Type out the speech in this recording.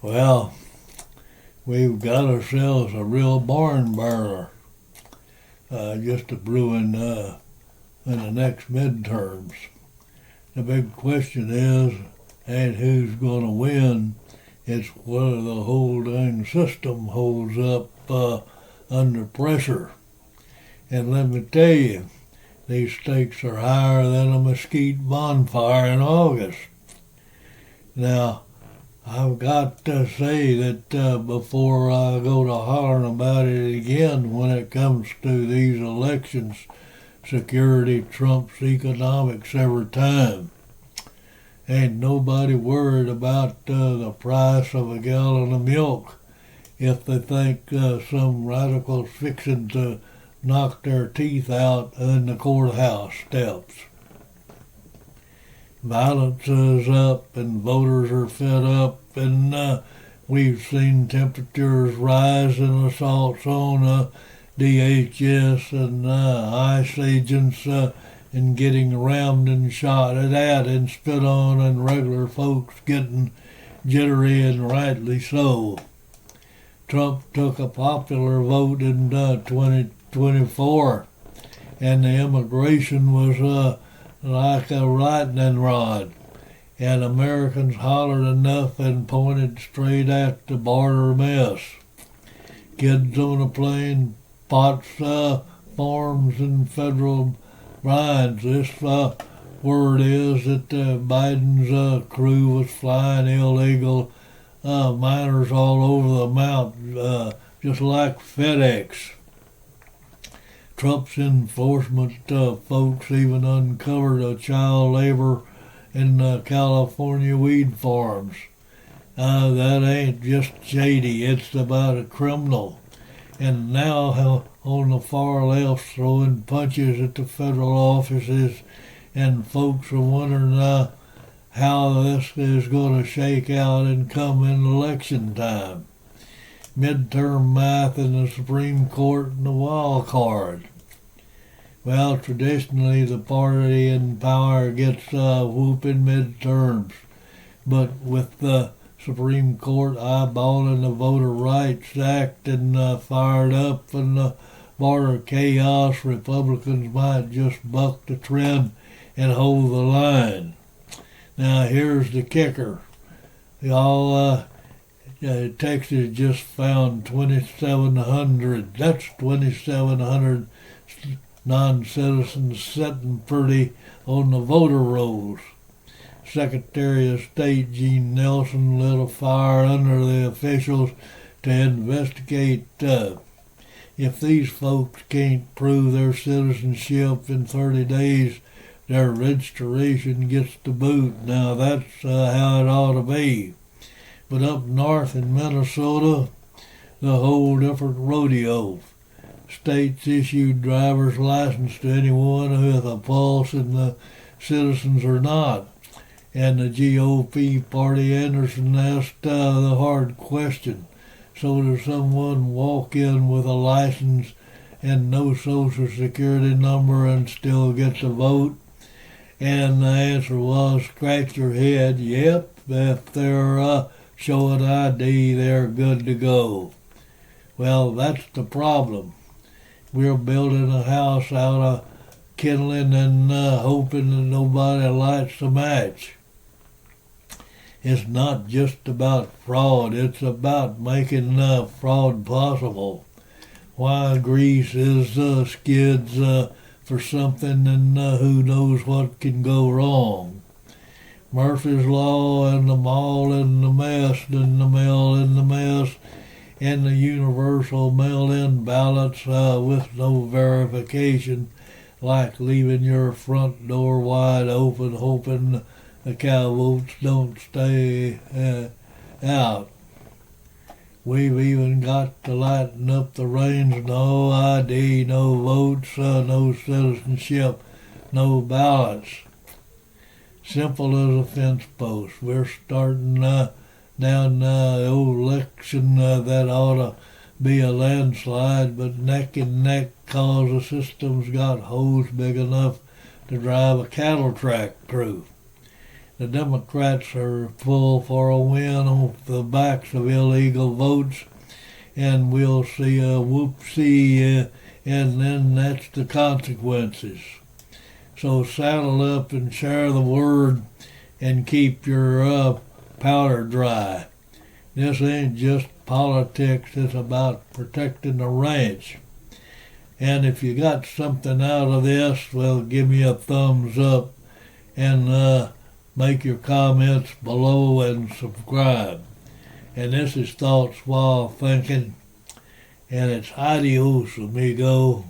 Well, we've got ourselves a real barn burner just a brewing in the next midterms. The big question is, ain't who's going to win, it's whether the whole dang system holds up under pressure. And let me tell you, these stakes are higher than a mesquite bonfire in August. Now, I've got to say that before I go to hollering about it again when it comes to these elections, security trumps economics every time. Ain't nobody worried about the price of a gallon of milk if they think some radical's fixing to knock their teeth out in the courthouse steps. Violence is up and voters are fed up, and we've seen temperatures rise in assaults on DHS and ICE agents and getting rammed and shot at and spit on, and regular folks getting jittery, and rightly so. Trump took a popular vote in 2024, and the immigration was like a lightning rod, and Americans hollered enough and pointed straight at the border mess. Kids on a plane, pots, farms, and federal brines. This word is that Biden's crew was flying illegal miners all over the mountain, just like FedEx. Trump's enforcement folks even uncovered a child labor in California weed farms. That ain't just shady, it's about a criminal. And now on the far left throwing punches at the federal offices, and folks are wondering how this is going to shake out and come in election time. Midterm math in the Supreme Court and the wild card. Well, traditionally the party in power gets whooping midterms, but with the Supreme Court eyeballing the Voter Rights Act and fired up and the border chaos, Republicans might just buck the trend and hold the line. Now here's the kicker. Texas just found 2,700. That's 2,700 non-citizens sitting pretty on the voter rolls. Secretary of State Gene Nelson lit a fire under the officials to investigate. If these folks can't prove their citizenship in 30 days, their registration gets to boot. Now that's how it ought to be. But up north in Minnesota, the whole different rodeo. States issued driver's license to anyone with a pulse, and the citizens are not. And the GOP party Anderson asked the hard question. So does someone walk in with a license and no social security number and still get to vote? And the answer was, scratch your head, yep, if they're showing ID, they're good to go. Well, that's the problem. We're building a house out of kindling and hoping that nobody lights the match. It's not just about fraud, it's about making fraud possible. Why grease his skids for something, and who knows what can go wrong. Murphy's Law and the mall and the mess and the mail and the mess and the universal mail-in ballots with no verification, like leaving your front door wide open hoping the cow votes don't stay out. We've even got to lighten up the reins. No ID, no votes, no citizenship, no ballots. Simple as a fence post. We're starting down the old election that ought to be a landslide, but neck and neck cause the system's got holes big enough to drive a cattle track through. the Democrats are full for a win on the backs of illegal votes, and we'll see a whoopsie, and then that's the consequences. So saddle up and share the word and keep your powder dry. This ain't just politics, it's about protecting the ranch. And if you got something out of this, well, give me a thumbs up and make your comments below and subscribe. And this is Thoughts While Thinking, and it's adios, amigo.